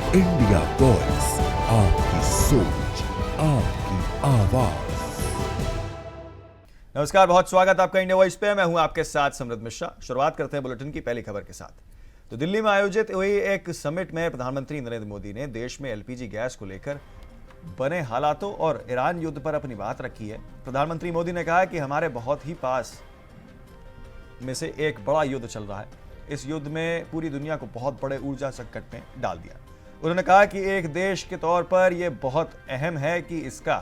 India voice, आपकी सोच, आपकी आवाज। नमस्कार, बहुत स्वागत आपका इंडिया वॉइस पे। मैं हूं आपके साथ समृद्ध मिश्रा। शुरुआत करते हैं बुलेटिन की पहली खबर के साथ। तो दिल्ली में आयोजित हुई एक समिट में प्रधानमंत्री नरेंद्र मोदी ने देश में एलपीजी गैस को लेकर बने हालातों और ईरान युद्ध पर अपनी बात रखी है। प्रधानमंत्री मोदी ने कहा कि हमारे बहुत ही पास में से एक बड़ा युद्ध चल रहा है। इस युद्ध में पूरी दुनिया को बहुत बड़े ऊर्जा संकट में डाल दिया। उन्होंने कहा कि एक देश के तौर पर यह बहुत अहम है कि इसका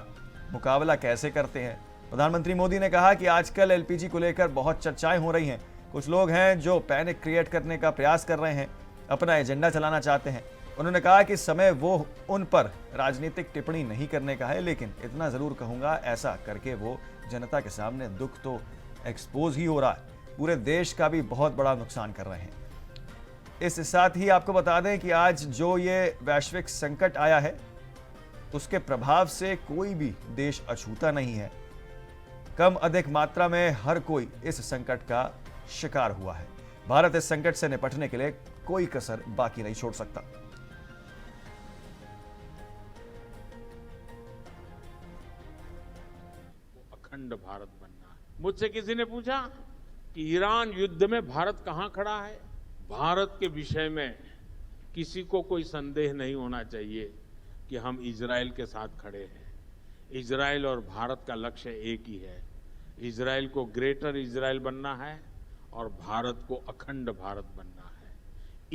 मुकाबला कैसे करते हैं। प्रधानमंत्री मोदी ने कहा कि आजकल एलपीजी को लेकर बहुत चर्चाएं हो रही हैं। कुछ लोग हैं जो पैनिक क्रिएट करने का प्रयास कर रहे हैं, अपना एजेंडा चलाना चाहते हैं। उन्होंने कहा कि समय वो उन पर राजनीतिक टिप्पणी नहीं करने का है, लेकिन इतना जरूर कहूंगा, ऐसा करके वो जनता के सामने दुख तो एक्सपोज ही हो रहा है, पूरे देश का भी बहुत बड़ा नुकसान कर रहे हैं। इस साथ ही आपको बता दें कि आज जो ये वैश्विक संकट आया है, उसके प्रभाव से कोई भी देश अछूता नहीं है। कम अधिक मात्रा में हर कोई इस संकट का शिकार हुआ है। भारत इस संकट से निपटने के लिए कोई कसर बाकी नहीं छोड़ सकता। अखंड भारत बनना है। मुझसे किसी ने पूछा कि ईरान युद्ध में भारत कहां खड़ा है। भारत के विषय में किसी को कोई संदेह नहीं होना चाहिए कि हम इजराइल के साथ खड़े हैं। इजराइल और भारत का लक्ष्य एक ही है। इजराइल को ग्रेटर इजराइल बनना है और भारत को अखंड भारत बनना है।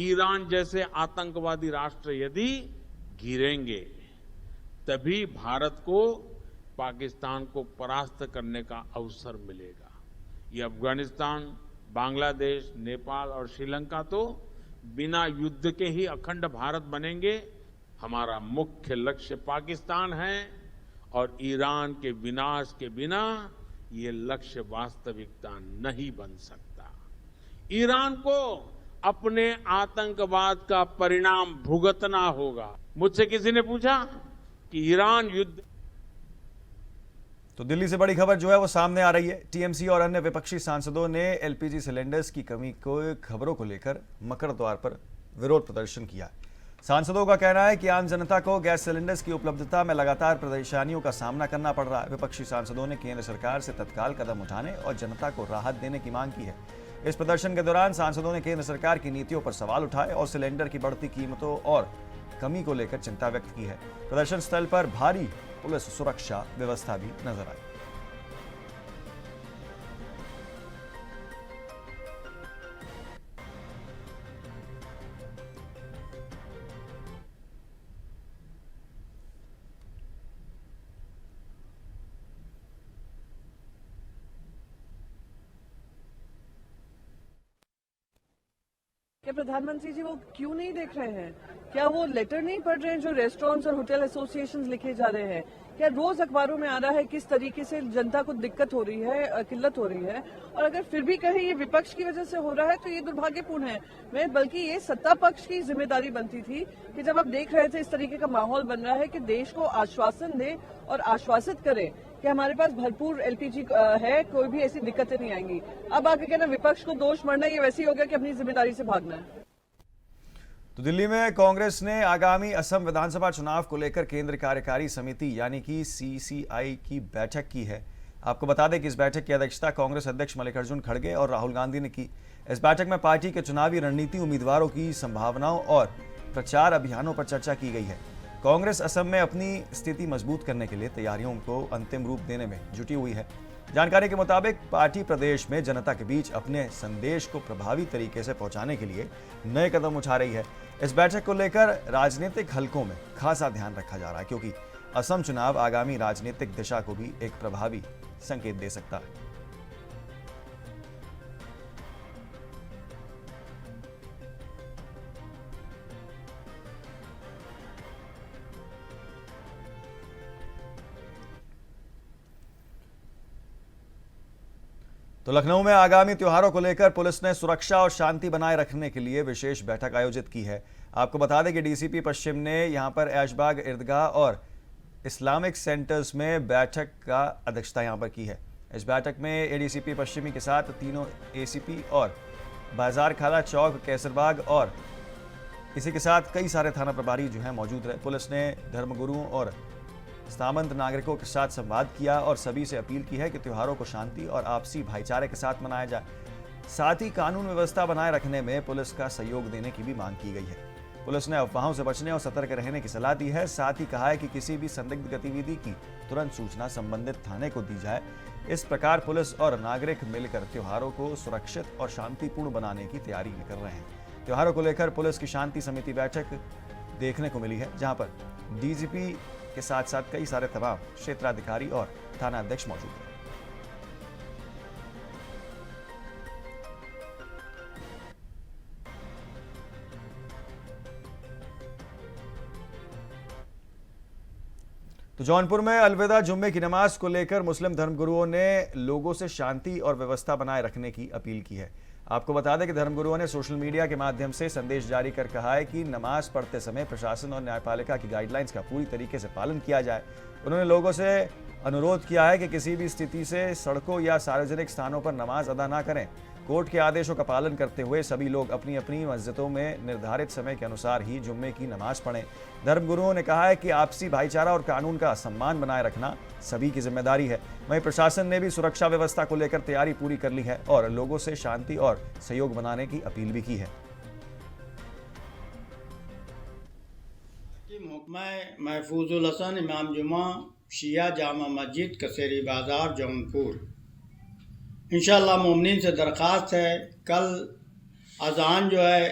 ईरान जैसे आतंकवादी राष्ट्र यदि गिरेंगे, तभी भारत को पाकिस्तान को परास्त करने का अवसर मिलेगा। ये अफगानिस्तान, बांग्लादेश, नेपाल और श्रीलंका तो बिना युद्ध के ही अखंड भारत बनेंगे। हमारा मुख्य लक्ष्य पाकिस्तान है और ईरान के विनाश के बिना ये लक्ष्य वास्तविकता नहीं बन सकता। ईरान को अपने आतंकवाद का परिणाम भुगतना होगा। मुझसे किसी ने पूछा कि ईरान युद्ध। तो दिल्ली से बड़ी खबर जो है वो सामने आ रही है। टीएमसी और अन्य विपक्षी सांसदों ने एलपीजी सिलेंडर्स की कमी को खबरों को लेकर मकर द्वार पर विरोध प्रदर्शन किया। सांसदों का कहना है कि आम जनता को गैस सिलेंडर्स की उपलब्धता में लगातार परेशानियों का सामना करना पड़ रहा है। विपक्षी सांसदों ने केंद्र सरकार से तत्काल कदम उठाने और जनता को राहत देने की मांग की है। इस प्रदर्शन के दौरान सांसदों ने केंद्र सरकार की नीतियों पर सवाल उठाए और सिलेंडर की बढ़ती कीमतों और कमी को लेकर चिंता व्यक्त की है। प्रदर्शन स्थल पर भारी पुलिस सुरक्षा व्यवस्था भी नजर आई। क्या प्रधानमंत्री जी वो क्यों नहीं देख रहे हैं? क्या वो लेटर नहीं पढ़ रहे हैं जो रेस्टोरेंट्स और होटल एसोसिएशंस लिखे जा रहे हैं? क्या रोज अखबारों में आ रहा है किस तरीके से जनता को दिक्कत हो रही है, किल्लत हो रही है? और अगर फिर भी कहे ये विपक्ष की वजह से हो रहा है तो ये दुर्भाग्यपूर्ण है। मैं बल्कि ये सत्ता पक्ष की जिम्मेदारी बनती थी कि जब आप देख रहे थे इस तरीके का माहौल बन रहा है कि देश को आश्वासन दे और आश्वासित करे कि हमारे पास भरपूर एलपीजी है, कोई भी ऐसी दिक्कतें नहीं आएंगी। अब आके कहना विपक्ष को दोष मरना, ये वैसे ही हो गया कि अपनी जिम्मेदारी से भागना है। तो दिल्ली में कांग्रेस ने आगामी असम विधानसभा चुनाव को लेकर केंद्र कार्यकारी समिति यानी कि सीसीआई की बैठक की है। आपको बता दें कि इस बैठक की अध्यक्षता कांग्रेस अध्यक्ष मल्लिकार्जुन खड़गे और राहुल गांधी ने की। इस बैठक में पार्टी के चुनावी रणनीति, उम्मीदवारों की संभावनाओं और प्रचार अभियानों पर चर्चा की गई है। कांग्रेस असम में अपनी स्थिति मजबूत करने के लिए तैयारियों को अंतिम रूप देने में जुटी हुई है। जानकारी के मुताबिक पार्टी प्रदेश में जनता के बीच अपने संदेश को प्रभावी तरीके से पहुंचाने के लिए नए कदम उठा रही है। इस बैठक को लेकर राजनीतिक हलकों में खासा ध्यान रखा जा रहा है, क्योंकि असम चुनाव आगामी राजनीतिक दिशा को भी एक प्रभावी संकेत दे सकता है। तो लखनऊ में आगामी त्योहारों को लेकर पुलिस ने सुरक्षा और शांति बनाए रखने के लिए विशेष बैठक आयोजित की है। आपको बता दें कि डीसीपी पश्चिम ने यहां पर ऐशबाग ईदगाह और इस्लामिक सेंटर्स में बैठक का अध्यक्षता यहां पर की है। इस बैठक में एडीसीपी पश्चिमी के साथ तीनों एसीपी और बाजार खाला चौक, कैसरबाग और इसी के साथ कई सारे थाना प्रभारी जो हैं मौजूद रहे। पुलिस ने धर्मगुरुओं और सामंत नागरिकों के साथ संवाद किया और सभी से अपील की है कि त्योहारों को शांति और आपसी भाईचारे के साथ मनाया जाए। साथ ही कानून व्यवस्था बनाए रखने में पुलिस का सहयोग देने की भी मांग की गई है। पुलिस ने अफवाहों से बचने और सतर्क रहने की सलाह दी है। साथ ही कहा है कि किसी भी संदिग्ध गतिविधि की तुरंत सूचना संबंधित थाने को दी जाए। इस प्रकार पुलिस और नागरिक मिलकर त्योहारों को सुरक्षित और शांतिपूर्ण बनाने की तैयारी कर रहे हैं। त्योहारों को लेकर पुलिस की शांति समिति बैठक देखने को मिली है, जहां पर डीजीपी के साथ साथ कई सारे तमाम क्षेत्राधिकारी और थाना अध्यक्ष मौजूद हैं। तो जौनपुर में अलविदा जुम्मे की नमाज को लेकर मुस्लिम धर्मगुरुओं ने लोगों से शांति और व्यवस्था बनाए रखने की अपील की है। आपको बता दें कि धर्मगुरुओं ने सोशल मीडिया के माध्यम से संदेश जारी कर कहा है कि नमाज पढ़ते समय प्रशासन और न्यायपालिका की गाइडलाइंस का पूरी तरीके से पालन किया जाए। उन्होंने लोगों से अनुरोध किया है कि किसी भी स्थिति से सड़कों या सार्वजनिक स्थानों पर नमाज अदा ना करें। कोर्ट के आदेशों का पालन करते हुए सभी लोग अपनी अपनी मस्जिदों में निर्धारित समय के अनुसार ही जुम्मे की नमाज पढ़ें। धर्मगुरुओं ने कहा है कि आपसी भाईचारा और कानून का सम्मान बनाए रखना सभी की जिम्मेदारी है। वहीं प्रशासन ने भी सुरक्षा व्यवस्था को लेकर तैयारी पूरी कर ली है और लोगों से शांति और सहयोग बनाने की अपील भी की है। महफूजुल हसन इमाम जुमा शिया जामा मस्जिद कसेरी बाजार जौनपुर। इंशाअल्लाह मोमिनीन से दरख्वास्त है, कल अजान जो है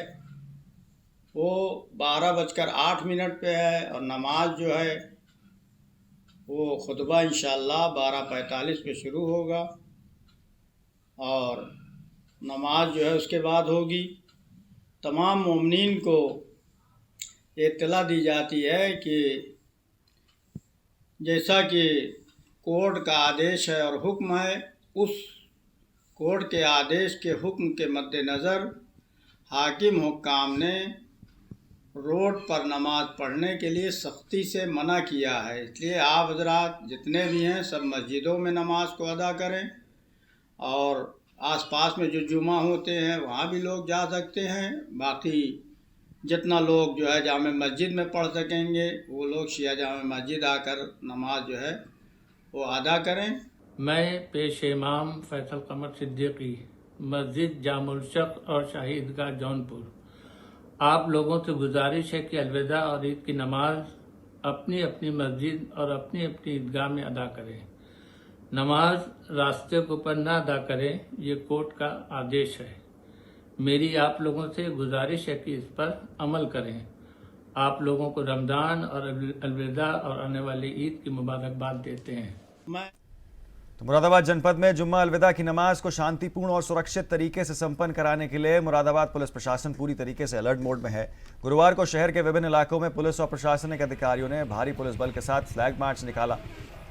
वो 12:08 पे है और नमाज जो है वो खुतबा इंशाअल्लाह 12:45 पे शुरू होगा और नमाज जो है उसके बाद होगी। तमाम मोमिनीन को इत्तला दी जाती है कि जैसा कि कोर्ट का आदेश है और हुक्म है, उस कोर्ट के आदेश के हुक्म के मद्देनज़र हाकिम हुक्काम ने रोड पर नमाज पढ़ने के लिए सख्ती से मना किया है। इसलिए आप हज़रात जितने भी हैं सब मस्जिदों में नमाज को अदा करें और आसपास में जो जुमा होते हैं वहाँ भी लोग जा सकते हैं। बाकी जितना लोग जो है जामे मस्जिद में पढ़ सकेंगे वो लोग शिया जामे मस्जिद आकर नमाज जो है वो अदा करें। मैं पेश इमाम फैसल कमर सिद्दीकी मस्जिद जामुल शक और शाही ईदगाह जौनपुर, आप लोगों से गुजारिश है कि अलविदा और ईद की नमाज अपनी अपनी मस्जिद और अपनी अपनी ईदगाह में अदा करें। नमाज रास्ते के ऊपर न अदा करें, ये कोर्ट का आदेश है। मेरी आप लोगों से गुजारिश है कि इस पर अमल करें। आप लोगों को रमज़ान और अलविदा और आने वाली ईद की मुबारकबाद देते हैं। तो मुरादाबाद जनपद में जुम्मा अलविदा की नमाज को शांतिपूर्ण और सुरक्षित तरीके से संपन्न कराने के लिए मुरादाबाद पुलिस प्रशासन पूरी तरीके से अलर्ट मोड में है। गुरुवार को शहर के विभिन्न इलाकों में पुलिस और प्रशासनिक अधिकारियों ने भारी पुलिस बल के साथ फ्लैग मार्च निकाला,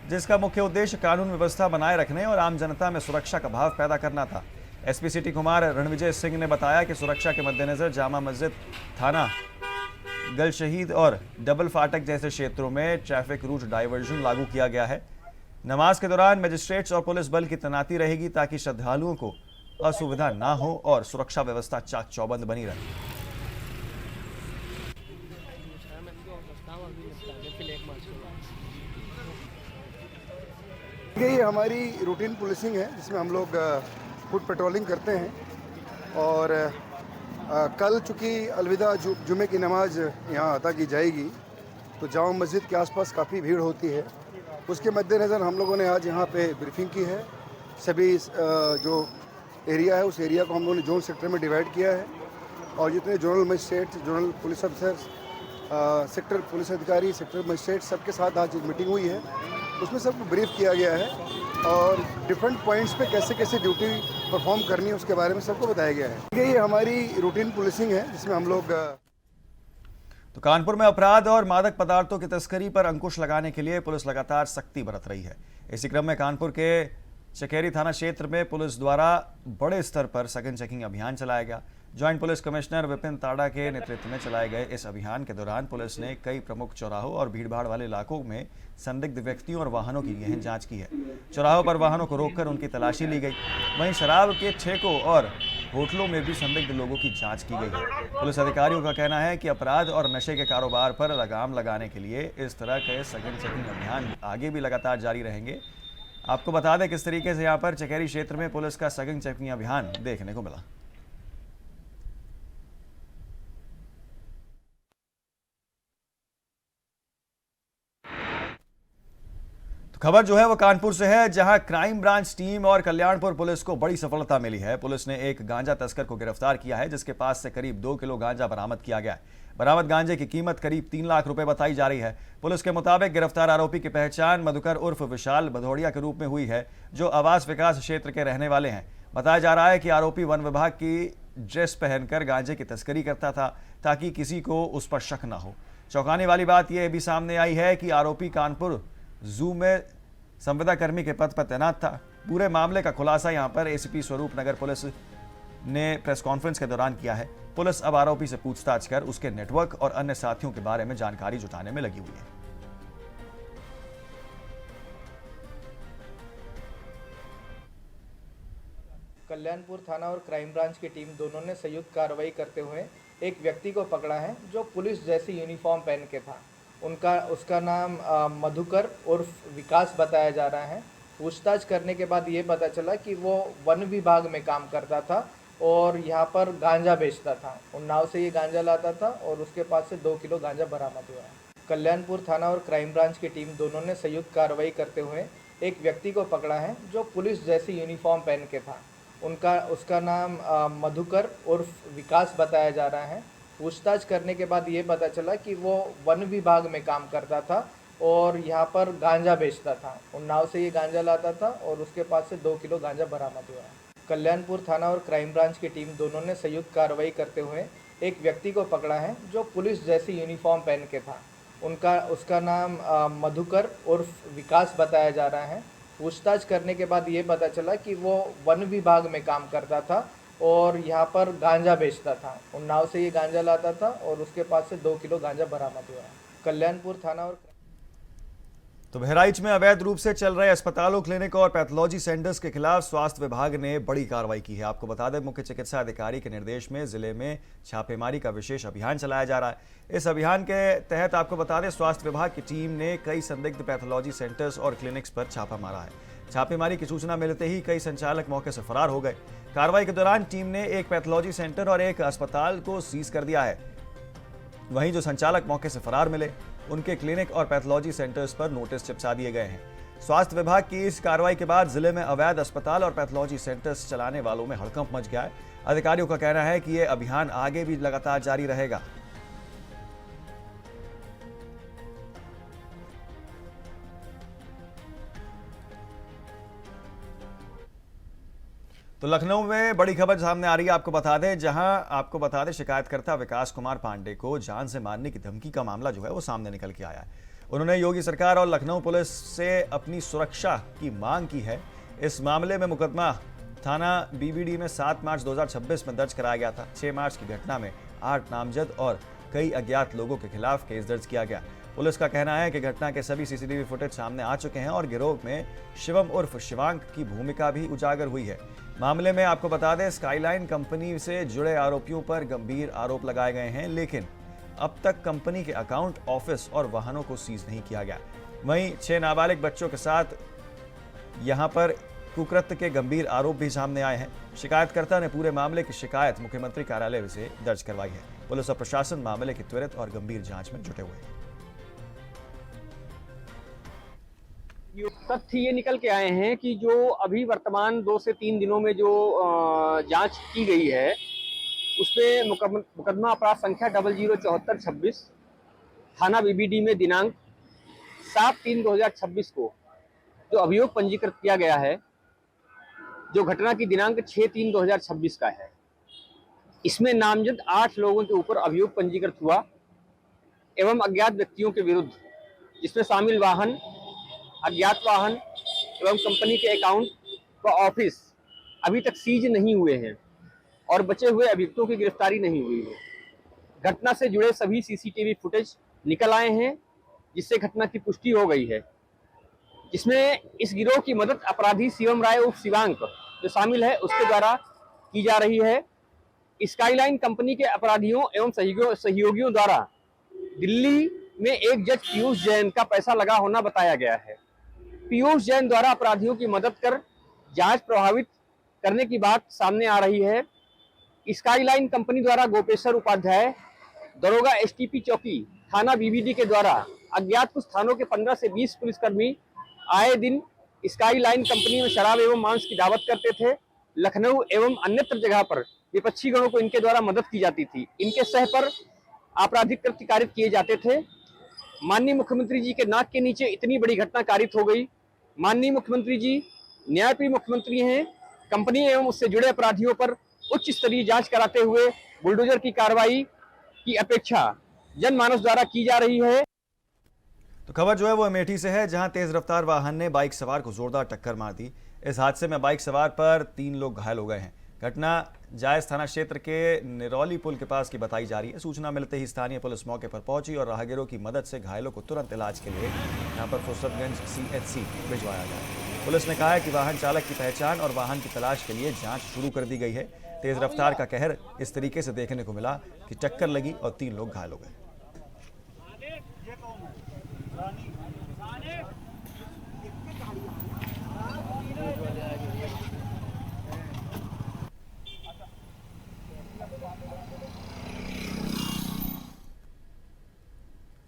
जिसका मुख्य उद्देश्य कानून व्यवस्था बनाए रखने और आम जनता में सुरक्षा का भाव पैदा करना था। एसपी सिटी कुमार रणविजय सिंह ने बताया कि सुरक्षा के मद्देनजर जामा मस्जिद, थाना गल शहीद और डबल फाटक जैसे क्षेत्रों में ट्रैफिक रूट डाइवर्जन लागू किया गया है। नमाज के दौरान मजिस्ट्रेट्स और पुलिस बल की तैनाती रहेगी ताकि श्रद्धालुओं को असुविधा ना हो और सुरक्षा व्यवस्था चाक चौबंद बनी रहे। ये हमारी रूटीन पुलिसिंग है जिसमें हम लोग फुट पेट्रोलिंग करते हैं और कल चूँकि अलविदा जुमे की नमाज यहाँ अदा की जाएगी तो जामा मस्जिद के आसपास काफ़ी भीड़ होती है। उसके मद्देनज़र हम लोगों ने आज यहाँ पे ब्रीफिंग की है। सभी जो एरिया है उस एरिया को हम लोगों ने जोन सेक्टर में डिवाइड किया है और जितने जोनल मजिस्ट्रेट, जोनल पुलिस अफसर, सेक्टर पुलिस अधिकारी, सेक्टर मजिस्ट्रेट सबके साथ आज एक मीटिंग हुई है। उसमें सबको ब्रीफ किया गया है और डिफरेंट पॉइंट्स पे कैसे कैसे ड्यूटी परफॉर्म करनी है उसके बारे में सबको बताया गया है। ये हमारी रूटीन पुलिसिंग है जिसमें हम लोग तो कानपुर में अपराध और मादक पदार्थों की तस्करी पर अंकुश लगाने के लिए पुलिस लगातार सख्ती बरत रही है। इसी क्रम में कानपुर के चकेरी थाना क्षेत्र में पुलिस द्वारा बड़े स्तर पर सघन चेकिंग अभियान चलाया गया। ज्वाइंट पुलिस कमिश्नर विपिन ताड़ा के नेतृत्व में चलाए गए इस अभियान के दौरान पुलिस ने कई प्रमुख चौराहों और भीड़भाड़ वाले इलाकों में संदिग्ध व्यक्तियों और वाहनों की गहन जांच की है। चौराहों पर वाहनों को रोककर उनकी तलाशी ली गई। वहीं शराब के ठेकों और होटलों में भी संदिग्ध लोगों की जांच की गई है। पुलिस अधिकारियों का कहना है कि अपराध और नशे के कारोबार पर लगाम लगाने के लिए इस तरह के सघन चेकिंग अभियान आगे भी लगातार जारी रहेंगे। आपको बता दें किस तरीके से यहाँ पर चकेरी क्षेत्र में पुलिस का सघन चेकिंग अभियान देखने को मिला। खबर जो है वो कानपुर से है, जहां क्राइम ब्रांच टीम और कल्याणपुर पुलिस को बड़ी सफलता मिली है। पुलिस ने एक गांजा तस्कर को गिरफ्तार किया है, जिसके पास से करीब 2 किलो गांजा बरामद किया गया है। बरामद गांजे की कीमत करीब 3 लाख रुपए बताई जा रही है। पुलिस के मुताबिक गिरफ्तार आरोपी की पहचान मधुकर उर्फ विशाल भदौड़िया के रूप में हुई है, जो आवास विकास क्षेत्र के रहने वाले हैं। बताया जा रहा है कि आरोपी वन विभाग की ड्रेस पहनकर गांजे की तस्करी करता था, ताकि किसी को उस पर शक न हो। चौंकाने वाली बात यह भी सामने आई है कि आरोपी कानपुर जू में संविदा कर्मी के पद पर तैनात था। पूरे मामले का खुलासा यहां पर एसीपी स्वरूप नगर पुलिस ने प्रेस कॉन्फ्रेंस के दौरान किया है। पुलिस अब आरोपी से पूछताछ कर उसके नेटवर्क और अन्य साथियों के बारे में जानकारी जुटाने में लगी हुई है। कल्याणपुर थाना और क्राइम ब्रांच की टीम दोनों ने संयुक्त कार्रवाई करते हुए एक व्यक्ति को पकड़ा है, जो पुलिस जैसी यूनिफॉर्म पहन के था। उसका नाम मधुकर उर्फ विकास बताया जा रहा है। पूछताछ करने के बाद ये पता चला कि वो वन विभाग में काम करता था और यहाँ पर गांजा बेचता था। उन्नाव से ये गांजा लाता था और उसके पास से 2 किलो गांजा बरामद हुआ है। कल्याणपुर थाना और क्राइम ब्रांच की टीम दोनों ने संयुक्त कार्रवाई करते हुए एक व्यक्ति को पकड़ा है, जो पुलिस जैसी यूनिफॉर्म पहन के था। उसका नाम मधुकर उर्फ विकास बताया जा रहा है। पूछताछ करने के बाद ये पता चला कि वो वन विभाग में काम करता था और यहाँ पर गांजा बेचता था। उन्नाव से ये गांजा लाता था और उसके पास से 2 किलो गांजा बरामद हुआ है। कल्याणपुर थाना और क्राइम ब्रांच की टीम दोनों ने संयुक्त कार्रवाई करते हुए एक व्यक्ति को पकड़ा है, जो पुलिस जैसी यूनिफॉर्म पहन के था। उसका नाम मधुकर उर्फ विकास बताया जा रहा है। पूछताछ करने के बाद ये पता चला कि वो वन विभाग में काम करता था और यहाँ पर गांजा बेचता था। उन्नाव से ये गांजा लाता था और उसके पास से 2 किलो गांजा बरामद हुआ है। कल्याणपुर थाना और तो बहराइच में अवैध रूप से चल रहे अस्पतालों, क्लिनिक और पैथोलॉजी सेंटर्स के खिलाफ स्वास्थ्य विभाग ने बड़ी कार्रवाई की है। आपको बता दें, मुख्य चिकित्सा अधिकारी के निर्देश में जिले में छापेमारी का विशेष अभियान चलाया जा रहा है। इस अभियान के तहत आपको बता दें, स्वास्थ्य विभाग की टीम ने कई संदिग्ध पैथोलॉजी सेंटर्स और क्लिनिक्स पर छापा मारा है। छापेमारी की सूचना मिलते ही कई संचालक मौके से फरार हो गए। कार्रवाई के दौरान टीम ने एक पैथोलॉजी सेंटर और एक अस्पताल को सीज कर दिया है। वहीं जो संचालक मौके से फरार मिले, उनके क्लिनिक और पैथोलॉजी सेंटर्स पर नोटिस चिपका दिए गए हैं। स्वास्थ्य विभाग की इस कार्रवाई के बाद जिले में अवैध अस्पताल और पैथोलॉजी सेंटर्स चलाने वालों में हड़कंप मच गया है। अधिकारियों का कहना है कि यह अभियान आगे भी लगातार जारी रहेगा। तो लखनऊ में बड़ी खबर सामने आ रही है। आपको बता दें शिकायतकर्ता विकास कुमार पांडे को जान से मारने की धमकी का मामला जो है वो सामने निकल के आया है। उन्होंने योगी सरकार और लखनऊ पुलिस से अपनी सुरक्षा की मांग की है। इस मामले में मुकदमा थाना बीबीडी में 7 मार्च 2026 में दर्ज कराया गया था। 6 मार्च की घटना में 8 नामजद और कई अज्ञात लोगों के खिलाफ केस दर्ज किया गया। पुलिस का कहना है कि घटना के सभी सीसीटीवी फुटेज सामने आ चुके हैं और गिरोह में शिवम उर्फ शिवांक की भूमिका भी उजागर हुई है। मामले में आपको बता दें, स्काईलाइन कंपनी से जुड़े आरोपियों पर गंभीर आरोप लगाए गए हैं, लेकिन अब तक कंपनी के अकाउंट, ऑफिस और वाहनों को सीज नहीं किया गया। वहीं 6 नाबालिग बच्चों के साथ यहां पर कुकृत्य के गंभीर आरोप भी सामने आए हैं। शिकायतकर्ता ने पूरे मामले की शिकायत मुख्यमंत्री कार्यालय से दर्ज करवाई है। पुलिस और प्रशासन मामले की त्वरित और गंभीर जांच में जुटे हुए हैं। तथ्य ये निकल के आए हैं कि जो अभी वर्तमान 2 से 3 दिनों में जो जांच की गई है, उसमें मुकदमा अपराध संख्या 007426 थाना बीबीडी में दिनांक 7/3/2026 को जो अभियोग पंजीकृत किया गया है, जो घटना की दिनांक 6/3/2026 का है। इसमें नामजद 8 लोगों के ऊपर अभियोग पंजीकृत हुआ एवं अज्ञात व्यक्तियों के विरुद्ध, जिसमें शामिल वाहन, अज्ञात वाहन एवं कंपनी के अकाउंट व ऑफिस अभी तक सीज नहीं हुए हैं और बचे हुए अभियुक्तों की गिरफ्तारी नहीं हुई है। घटना से जुड़े सभी सीसीटीवी फुटेज निकल आए हैं, जिससे घटना की पुष्टि हो गई है। जिसमें इस गिरोह की मदद अपराधी शिवम राय उर्फ शिवांक जो शामिल है, उसके द्वारा की जा रही है। स्काईलाइन कंपनी के अपराधियों एवं सहयोगियों द्वारा दिल्ली में एक जज पीयूष जैन का पैसा लगा होना बताया गया है। पीयूष जैन द्वारा अपराधियों की मदद कर जांच प्रभावित करने की बात सामने आ रही है। स्काईलाइन कंपनी द्वारा गोपेश्वर उपाध्याय, दरोगा एसटीपी चौकी, थाना बीबीडी के द्वारा अज्ञात कुछ थानों के 15 से 20 पुलिसकर्मी आए दिन स्काईलाइन कंपनी में शराब एवं मांस की दावत करते थे। लखनऊ एवं अन्यत्र जगह पर विपक्षी गणों को इनके द्वारा मदद की जाती थी। इनके सह पर आपराधिक कृत्य कारित किए जाते थे। माननीय मुख्यमंत्री जी के नाक के नीचे इतनी बड़ी घटना कारित हो गई। माननीय मुख्यमंत्री जी न्यायप्रिय मुख्यमंत्री हैं। कंपनी एवं उससे जुड़े अपराधियों पर उच्च स्तरीय जांच कराते हुए बुलडोजर की कार्रवाई की अपेक्षा जनमानस द्वारा की जा रही है। तो खबर जो है वो अमेठी से है, जहां तेज रफ्तार वाहन ने बाइक सवार को जोरदार टक्कर मार दी। इस हादसे में बाइक सवार पर 3 लोग घायल हो गए हैं। घटना जायज थाना क्षेत्र के निरौली पुल के पास की बताई जा रही है। सूचना मिलते ही स्थानीय पुलिस मौके पर पहुंची और राहगीरों की मदद से घायलों को तुरंत इलाज के लिए यहां पर फुर्सतगंज CHC भिजवाया गया। पुलिस ने कहा है कि वाहन चालक की पहचान और वाहन की तलाश के लिए जांच शुरू कर दी गई है। तेज रफ्तार का कहर इस तरीके से देखने को मिला कि टक्कर लगी और 3 लोग घायल हो गए।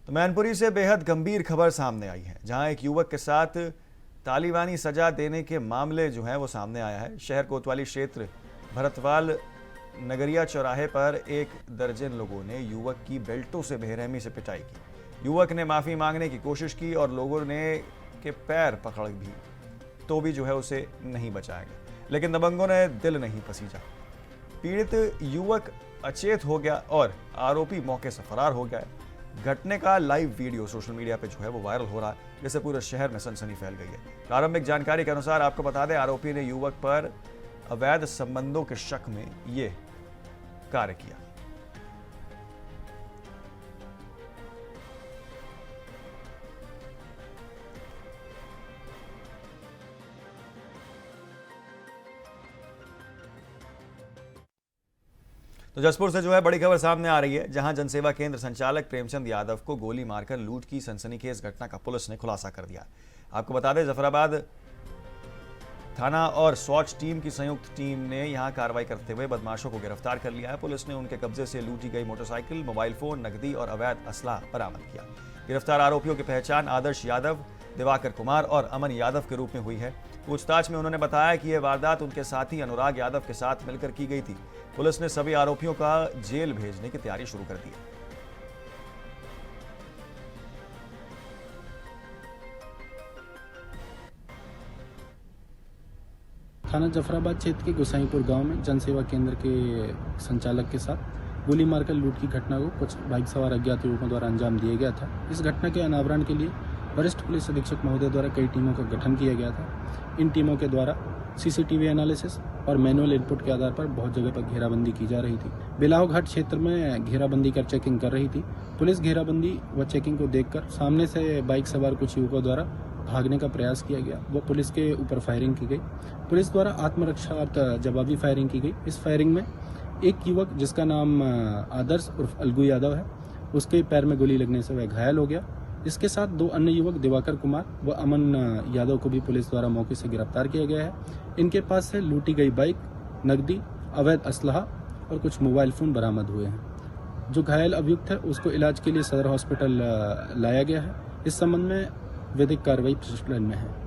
तो मैनपुरी से बेहद गंभीर खबर सामने आई है, जहां एक युवक के साथ तालिबानी सजा देने के मामले जो है वो सामने आया है। शहर कोतवाली क्षेत्र भरतवाल नगरिया चौराहे पर 1 दर्जन लोगों ने युवक की बेल्टों से बेरहमी से पिटाई की। युवक ने माफी मांगने की कोशिश की और लोगों ने के पैर पकड़ भी तो भी जो है उसे नहीं बचाया गया, लेकिन दबंगों ने दिल नहीं पसीजा। पीड़ित युवक अचेत हो गया और आरोपी मौके से फरार हो गया है। घटने का लाइव वीडियो सोशल मीडिया पे जो है वो वायरल हो रहा है, जिससे पूरे शहर में सनसनी फैल गई है। प्रारंभिक जानकारी के अनुसार आपको बता दें, आरोपी ने युवक पर अवैध संबंधों के शक में ये कार्य किया। तो जसपुर से जो है बड़ी खबर सामने आ रही है, जहां जनसेवा केंद्र संचालक प्रेमचंद यादव को गोली मारकर लूट की सनसनीखेज घटना का पुलिस ने खुलासा कर दिया। आपको बता दें, जफराबाद थाना और स्वॉच टीम की संयुक्त टीम ने यहां कार्रवाई करते हुए बदमाशों को गिरफ्तार कर लिया है। पुलिस ने उनके कब्जे से लूटी गई मोटरसाइकिल, मोबाइल फोन, नकदी और अवैध असलाह बरामद किया। गिरफ्तार आरोपियों की पहचान आदर्श यादव, दिवाकर कुमार और अमन यादव के रूप में हुई है। पूछताछ में उन्होंने बताया कि यह वारदात उनके साथी अनुराग यादव के साथ मिलकर की गई थी। पुलिस ने सभी आरोपियों का जेल भेजने की तैयारी शुरू कर दी है। थाना जफराबाद क्षेत्र के गोसाईपुर गांव में जनसेवा केंद्र के संचालक के साथ गोली मारकर लूट की घटना को कुछ बाइक सवार अज्ञात युवकों द्वारा अंजाम दिया गया था। इस घटना के अनावरण के लिए वरिष्ठ पुलिस अधीक्षक महोदय द्वारा कई टीमों का गठन किया गया था। इन टीमों के द्वारा CCTV एनालिसिस और मैनुअल इनपुट के आधार पर बहुत जगह पर घेराबंदी की जा रही थी। बिलाव घाट क्षेत्र में घेराबंदी कर चेकिंग कर रही थी। पुलिस घेराबंदी व चेकिंग को देखकर सामने से बाइक सवार कुछ युवकों द्वारा भागने का प्रयास किया गया। वो पुलिस के ऊपर फायरिंग की गई। पुलिस द्वारा आत्मरक्षार्थ जवाबी फायरिंग की गई। इस फायरिंग में एक युवक जिसका नाम आदर्श उर्फ अलगू यादव है, उसके पैर में गोली लगने से वह घायल हो गया। इसके साथ 2 अन्य युवक दिवाकर कुमार व अमन यादव को भी पुलिस द्वारा मौके से गिरफ्तार किया गया है। इनके पास से लूटी गई बाइक, नकदी, अवैध असलहा और कुछ मोबाइल फोन बरामद हुए हैं। जो घायल अभियुक्त है उसको इलाज के लिए सदर हॉस्पिटल लाया गया है। इस संबंध में विधिक कार्रवाई प्रचलन में है।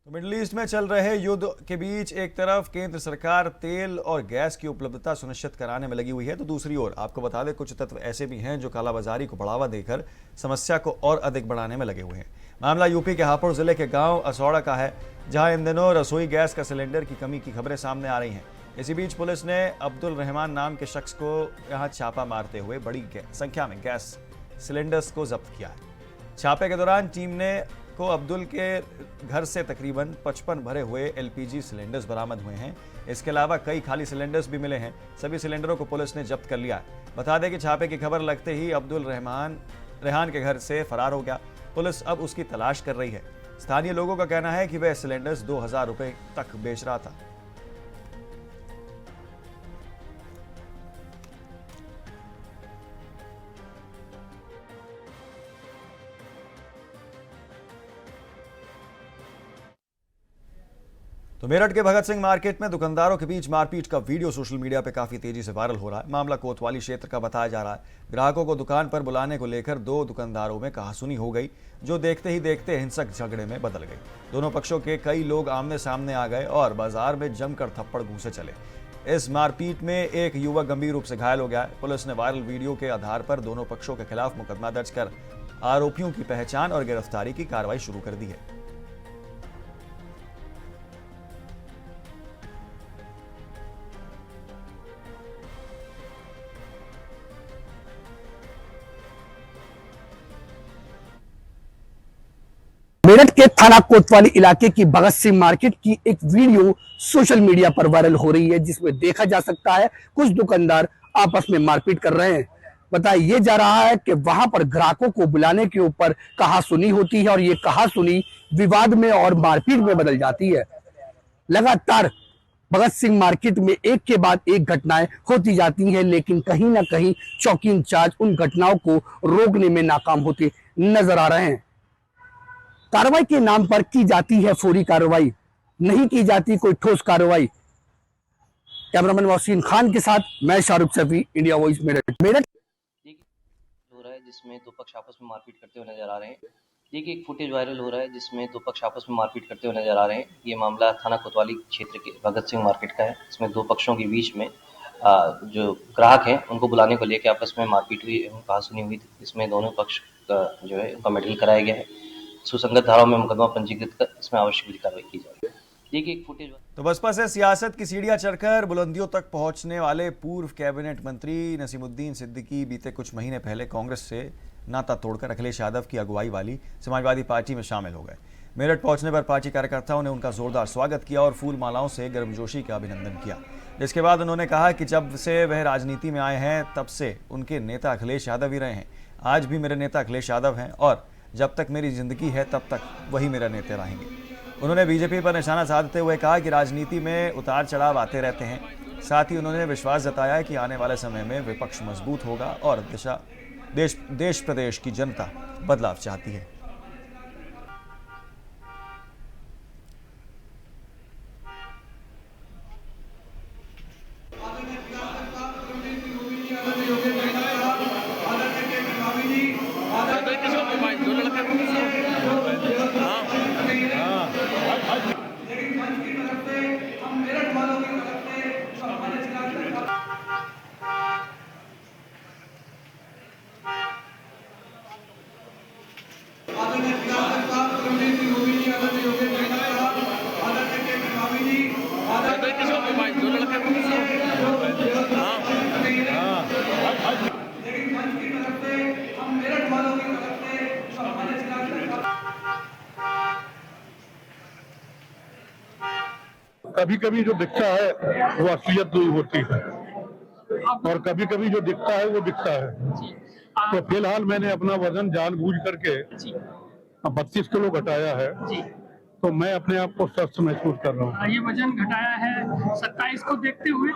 तो मिडिल ईस्ट में चल रहे युद्ध के बीच एक तरफ केंद्र सरकार तेल और गैस की उपलब्धता सुनिश्चित कराने में लगी हुई है, तो दूसरी ओर आपको बता दें कुछ तत्व ऐसे भी हैं जो कालाबाजारी को बढ़ावा देकर समस्या को और अधिक बढ़ाने में लगे हुए हैं। मामला यूपी के हापुड़ जिले के गांव असौड़ा का है, जहां इन दिनों रसोई गैस का सिलेंडर की कमी की खबरें सामने आ रही हैं। इसी बीच पुलिस ने अब्दुल रहमान नाम के शख्स को यहां छापा मारते हुए बड़ी संख्या में गैस सिलेंडर्स को जब्त किया है। छापे के दौरान टीम ने को अब्दुल के घर से तकरीबन 55 भरे हुए LPG सिलेंडर्स बरामद हुए हैं। इसके अलावा कई खाली सिलेंडर्स भी मिले हैं। सभी सिलेंडरों को पुलिस ने जब्त कर लिया है। बता दें कि छापे की खबर लगते ही अब्दुल रेहान के घर से फरार हो गया। पुलिस अब उसकी तलाश कर रही है। स्थानीय लोगों का कहना है कि वह सिलेंडर्स 2000 रुपए तक बेच रहा था। तो मेरठ के भगत सिंह मार्केट में दुकानदारों के बीच मारपीट का वीडियो सोशल मीडिया पे काफी तेजी से वायरल हो रहा है। मामला कोतवाली क्षेत्र का बताया जा रहा है। ग्राहकों को दुकान पर बुलाने को लेकर दो दुकानदारों में कहासुनी हो गई, जो देखते ही देखते हिंसक झगड़े में बदल गई। दोनों पक्षों के कई लोग आमने सामने आ गए और बाजार में जमकर थप्पड़ घूंसे चले। इस मारपीट में एक युवक गंभीर रूप से घायल हो गया है। पुलिस ने वायरल वीडियो के आधार पर दोनों पक्षों के खिलाफ मुकदमा दर्ज कर आरोपियों की पहचान और गिरफ्तारी की कार्रवाई शुरू कर दी है। मेरठ के थाना कोतवाली इलाके की भगत सिंह मार्केट की एक वीडियो सोशल मीडिया पर वायरल हो रही है, जिसमें देखा जा सकता है कुछ दुकानदार आपस में मारपीट कर रहे हैं। बताया ये जा रहा है कि वहां पर ग्राहकों को बुलाने के ऊपर कहासुनी होती है और ये कहासुनी विवाद में और मारपीट में बदल जाती है। लगातार भगत सिंह मार्केट में एक के बाद एक घटनाएं होती जाती हैं, लेकिन कहीं ना कहीं चौकी इंचार्ज उन घटनाओं को रोकने में नाकाम होते नजर आ रहे हैं। कार्रवाई के नाम पर की जाती है फौरी कार्रवाई, नहीं की जाती कोई ठोस कार्रवाई। कैमरामैन मोहसिन खान के साथ मैं शाहरुख सफी, इंडिया वॉइस मेरठ। हो रहा है जिसमें दो पक्ष आपस में मारपीट करते हुए नजर आ रहे हैं। देखिए एक फुटेज वायरल हो रहा है जिसमें दो पक्ष आपस में मारपीट करते हुए नजर आ रहे हैं। ये मामला थाना कोतवाली क्षेत्र के भगत सिंह मार्केट का है। इसमें दो पक्षों के बीच में जो ग्राहक हैं उनको बुलाने को लेकर आपस में मारपीट हुई, कहासुनी हुई। इसमें दोनों पक्ष का जो है उनका मेडिकल कराया गया है। सुसंगत धाराओं में मुकदमा पंजीकृत कर इसमें आवश्यक कार्रवाई की जाएगी। देखिए एक फुटेज। तो बसपा से सियासत की सीढ़ियां चढ़कर बुलंदियों तक पहुंचने वाले पूर्व कैबिनेट मंत्री नसीमुद्दीन सिद्दीकी बीते कुछ महीने पहले कांग्रेस से नाता तोड़कर अखिलेश यादव की अगुवाई वाली समाजवादी पार्टी में शामिल हो गए। मेरठ पहुंचने पर पार्टी कार्यकर्ताओं ने उनका जोरदार स्वागत किया और फूल मालाओं से गर्मजोशी का अभिनंदन किया। जिसके बाद उन्होंने कहा कि जब से वह राजनीति में आए हैं तब से उनके नेता अखिलेश यादव ही रहे हैं। आज भी मेरे नेता अखिलेश यादव हैं और जब तक मेरी जिंदगी है तब तक वही मेरा नेता रहेंगे। उन्होंने बीजेपी पर निशाना साधते हुए कहा कि राजनीति में उतार चढ़ाव आते रहते हैं। साथ ही उन्होंने विश्वास जताया है कि आने वाले समय में विपक्ष मजबूत होगा और देश प्रदेश की जनता बदलाव चाहती है। कभी कभी जो दिखता है वो असलियत नहीं होती है और कभी कभी जो दिखता है वो दिखता है। तो फिलहाल मैंने अपना वजन जानबूझ करके 32 किलो घटाया है, तो मैं अपने आप को स्वस्थ महसूस कर रहा हूँ। ये वजन घटाया है 27 को देखते हुए।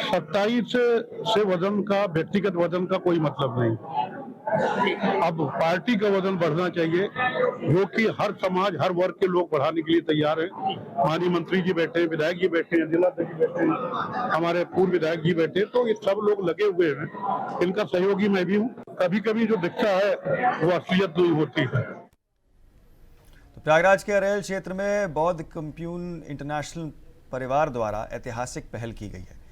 27 से वजन का, व्यक्तिगत वजन का कोई मतलब नहीं। अब पार्टी का वजन बढ़ना चाहिए, जो कि हर समाज, हर वर्ग के लोग बढ़ाने के लिए तैयार हैं। माननीय मंत्री जी बैठे हैं, विधायक जी बैठे हैं, जिला अध्यक्ष बैठे हैं, हमारे पूर्व विधायक जी बैठे हैं, तो ये सब लोग लगे हुए हैं। इनका सहयोगी मैं भी हूँ। कभी कभी जो दिखता है वो असलियत नहीं होती है। तो प्रयागराज के अरेल क्षेत्र में बौद्ध कम्प्यून इंटरनेशनल परिवार द्वारा ऐतिहासिक पहल की गई है।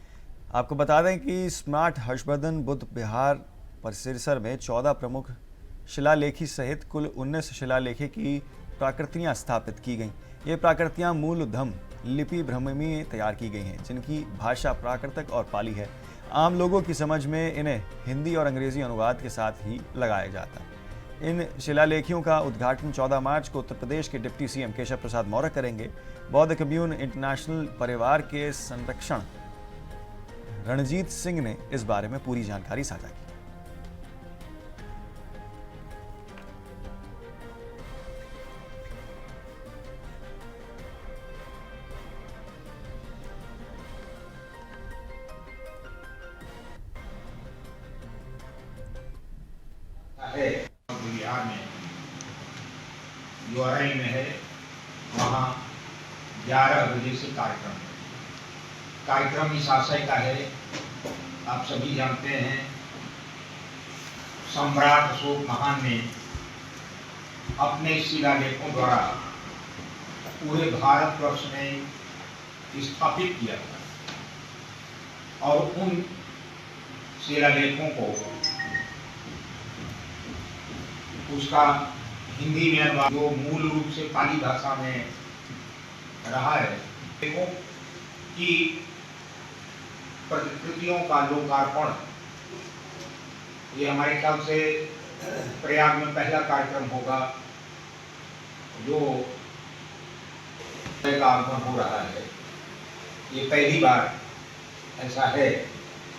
आपको बता दें कि स्मार्ट हर्षवर्धन बुद्ध विहार परिसर में 14 प्रमुख शिलालेखी सहित कुल 19 शिलालेखी की प्राकृतियां स्थापित की गईं। ये प्राकृतियां मूल धम लिपि ब्रह्मी में तैयार की गई हैं, जिनकी भाषा प्राकृतिक और पाली है। आम लोगों की समझ में इन्हें हिंदी और अंग्रेजी अनुवाद के साथ ही लगाया जाता है। इन शिलालेखियों का उद्घाटन 14 मार्च को उत्तर प्रदेश के डिप्टी सीएम केशव प्रसाद मौर्य करेंगे। बौद्ध कम्यून इंटरनेशनल परिवार के संरक्षण रणजीत सिंह ने इस बारे में पूरी जानकारी साझा की। बिहार में URI में है, वहाँ 11 बजे से कार्यक्रम इस आशय का है, आप सभी जानते हैं, सम्राट अशोक महान ने अपने शिलालेखों द्वारा पूरे भारतवर्ष में स्थापित किया था और उन शिलालेखों को उसका हिंदी में अनुवाद जो मूल रूप से पाली भाषा में रहा है, देखो कि प्रतिकृतियों का लोकार्पण, ये हमारे ख्याल से प्रयाग में पहला कार्यक्रम होगा जो का आगमन हो रहा है। ये पहली बार ऐसा है।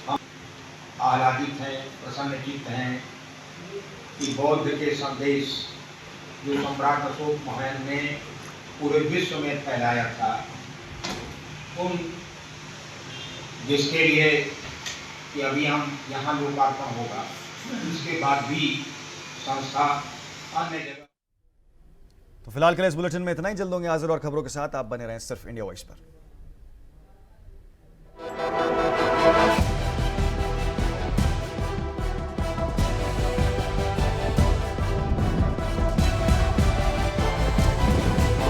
हम आह्लादित हैं, प्रसन्नचित्त हैं कि बौद्ध के संदेश जो सम्राट अशोक महान ने पूरे विश्व में फैलाया था, उन जिसके लिए कि अभी हम यहाँ लोकार्पण होगा, इसके बाद भी संस्था अन्य जगह। तो फिलहाल के लिए इस बुलेटिन में इतना ही। जल्द होंगे हाजिर और खबरों के साथ। आप बने रहें सिर्फ इंडिया वॉइस पर।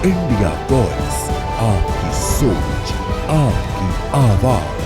इंडिया वॉइस, आपकी सोच, आपकी आवाज।